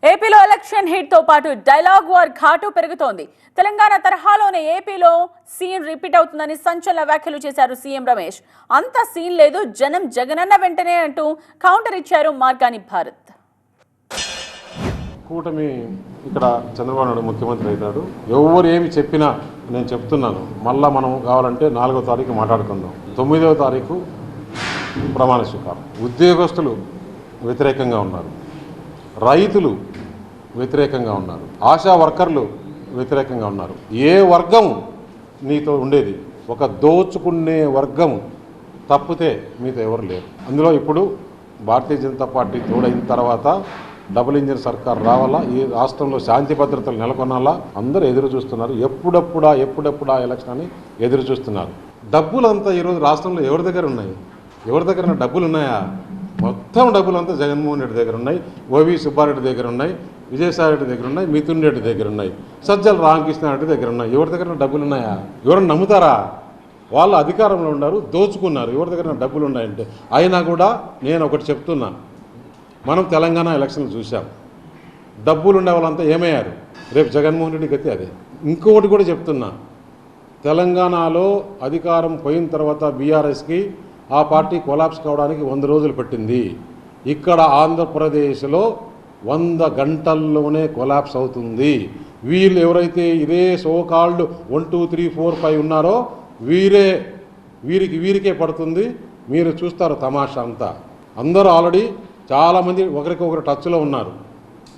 ఏపీలో election hit తో పాటు డైలాగ్ వార్ ఘాటు పెరుగుతోంది. తెలంగాణ తరహాలోనే ఏపీలో సీన్ రిపీట్ అవుతుందని సంచలన వ్యాఖ్యలు చేశారు సీఎం రమేష్. అంత సీన్ లేదు, జనం జగనన్న వెంటనే అంటూ కౌంటర్ ఇచ్చారు మార్గాని భారత్. కూటమి ఇక్కడ చంద్రబాబు నాయుడు ముఖ్యమంత్రి అవుతాడు. ఎవరు ఏమి చెప్పినా నేను చెప్తున్నాను, మళ్ళా మనం కావాలంటే 4వ తారీఖు మాట్లాడుకుందాం. 9వ తారీఖు ప్రమాణ స్వీకారం. ఉద్యోగస్తులు వ్యతిరేకంగా ఉన్నారు, రైతులు వ్యతిరేకంగా ఉన్నారు, ఆశా వర్కర్లు వ్యతిరేకంగా ఉన్నారు. ఏ వర్గం నీతో ఉండేది? ఒక దోచుకునే వర్గం తప్పితే మీతో ఎవరు లేరు. అందులో ఇప్పుడు భారతీయ జనతా పార్టీ తోడైన తర్వాత డబుల్ ఇంజిన్ సర్కార్ రావాలా, ఈ రాష్ట్రంలో శాంతి భద్రతలు నెలకొనాలా అందరూ ఎదురు చూస్తున్నారు. ఎప్పుడెప్పుడా ఎలక్షన్ అని ఎదురు చూస్తున్నారు. డబ్బులంతా ఈరోజు రాష్ట్రంలో ఎవరి దగ్గర ఉన్నాయి? ఎవరి దగ్గర డబ్బులు ఉన్నాయా? మొత్తం డబ్బులంతా జగన్మోహన్ రెడ్డి దగ్గర ఉన్నాయి, ఓవి సుబ్బారెడ్డి దగ్గర ఉన్నాయి, విజయసాయి రెడ్డి దగ్గర ఉన్నాయి, మిథున్ రెడ్డి దగ్గర ఉన్నాయి, సజ్జల రామకృష్ణారెడ్డి దగ్గర ఉన్నాయి. ఎవరి దగ్గర డబ్బులు ఉన్నాయా? ఎవరన్నా నమ్ముతారా? వాళ్ళు అధికారంలో ఉన్నారు, దోచుకున్నారు. ఎవరి దగ్గర డబ్బులు ఉన్నాయంటే అయినా కూడా నేను ఒకటి చెప్తున్నా, మనం తెలంగాణ ఎలక్షన్లు చూసాం. డబ్బులు ఉండే వాళ్ళంతా ఏమయ్యారు? రేపు జగన్మోహన్ రెడ్డి గతి అదే. ఇంకొకటి కూడా చెప్తున్నా, తెలంగాణలో అధికారం పోయిన తర్వాత బీఆర్ఎస్కి ఆ పార్టీ కొలాప్స్ కావడానికి 100 రోజులు పట్టింది. ఇక్కడ ఆంధ్రప్రదేశ్లో 100 గంటల్లోనే కొలాప్స్ అవుతుంది. వీళ్ళు ఎవరైతే ఇదే సోకాల్డ్ 1, 2, 3, 4, 5 ఉన్నారో వీరికే పడుతుంది. మీరు చూస్తారు తమాషా అంతా. అందరూ ఆల్రెడీ చాలామంది ఒకరికొకరు టచ్లో ఉన్నారు,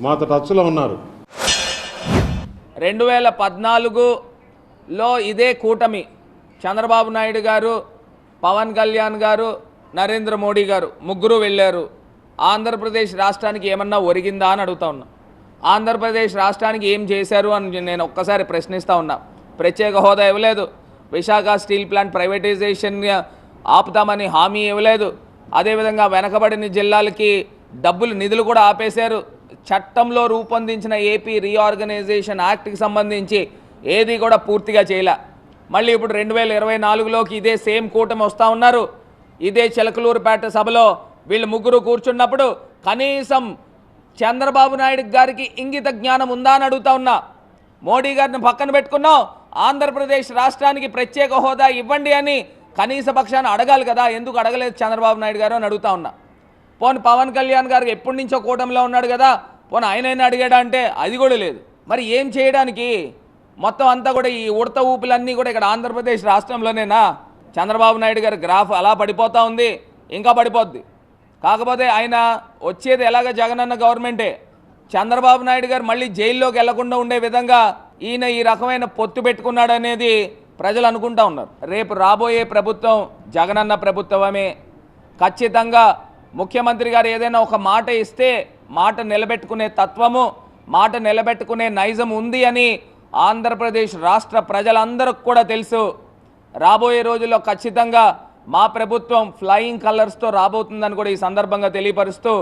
మాతో టచ్లో ఉన్నారు. 2014లో ఇదే కూటమి చంద్రబాబు నాయుడు గారు, పవన్ కళ్యాణ్ గారు, నరేంద్ర మోడీ గారు ముగ్గురు వెళ్ళారు. ఆంధ్రప్రదేశ్ రాష్ట్రానికి ఏమన్నా ఒరిగిందా అని అడుగుతా ఉన్నా. ఆంధ్రప్రదేశ్ రాష్ట్రానికి ఏం చేశారు అని నేను ఒక్కసారి ప్రశ్నిస్తూ ఉన్నా. ప్రత్యేక హోదా ఇవ్వలేదు, విశాఖ స్టీల్ ప్లాంట్ ప్రైవేటైజేషన్ ఆపుతామని హామీ ఇవ్వలేదు, అదేవిధంగా వెనకబడిన జిల్లాలకి నిధులు కూడా ఆపేశారు. చట్టంలో రూపొందించిన ఏపీ రీఆర్గనైజేషన్ యాక్ట్కి సంబంధించి ఏది కూడా పూర్తిగా చేయలే. మళ్ళీ ఇప్పుడు 2024లోకి ఇదే సేమ్ కూటమి వస్తూ ఉన్నారు. ఇదే చిలకలూరుపేట సభలో వీళ్ళు ముగ్గురు కూర్చున్నప్పుడు కనీసం చంద్రబాబు నాయుడు గారికి ఇంగిత జ్ఞానం ఉందా అని అడుగుతా ఉన్నా. మోడీ గారిని పక్కన పెట్టుకున్నాం, ఆంధ్రప్రదేశ్ రాష్ట్రానికి ప్రత్యేక హోదా ఇవ్వండి అని కనీస పక్షాన్ని అడగాలి కదా, ఎందుకు అడగలేదు చంద్రబాబు నాయుడు గారు అని అడుగుతా ఉన్నా. పోనీ పవన్ కళ్యాణ్ గారు ఎప్పటి నుంచో కూటమిలో ఉన్నాడు కదా, పోనీ ఆయనైనా అడిగాడా అంటే అది కూడా లేదు. మరి ఏం చేయడానికి? మొత్తం అంతా కూడా ఈ ఉడత ఊపులన్నీ కూడా ఇక్కడ ఆంధ్రప్రదేశ్ రాష్ట్రంలోనేనా? చంద్రబాబు నాయుడు గారి గ్రాఫ్ అలా పడిపోతూ ఉంది, ఇంకా పడిపోద్ది. కాకపోతే ఆయన వచ్చేది ఎలాగ జగనన్న గవర్నమెంటే. చంద్రబాబు నాయుడు గారు మళ్ళీ జైల్లోకి వెళ్లకుండా ఉండే విధంగా ఈయన ఈ రకమైన పొత్తు పెట్టుకున్నాడు అనేది ప్రజలు అనుకుంటా ఉన్నారు. రేపు రాబోయే ప్రభుత్వం జగనన్న ప్రభుత్వమే. ఖచ్చితంగా ముఖ్యమంత్రి గారు ఏదైనా ఒక మాట ఇస్తే మాట నిలబెట్టుకునే తత్వము, మాట నిలబెట్టుకునే నైజం ఉంది అని ఆంధ్రప్రదేశ్ రాష్ట్ర ప్రజలందరికీ కూడా తెలుసు. రాబోయే రోజుల్లో ఖచ్చితంగా మా ప్రభుత్వం ఫ్లయింగ్ కలర్స్తో రాబోతుందని కూడా ఈ సందర్భంగా తెలియపరుస్తూ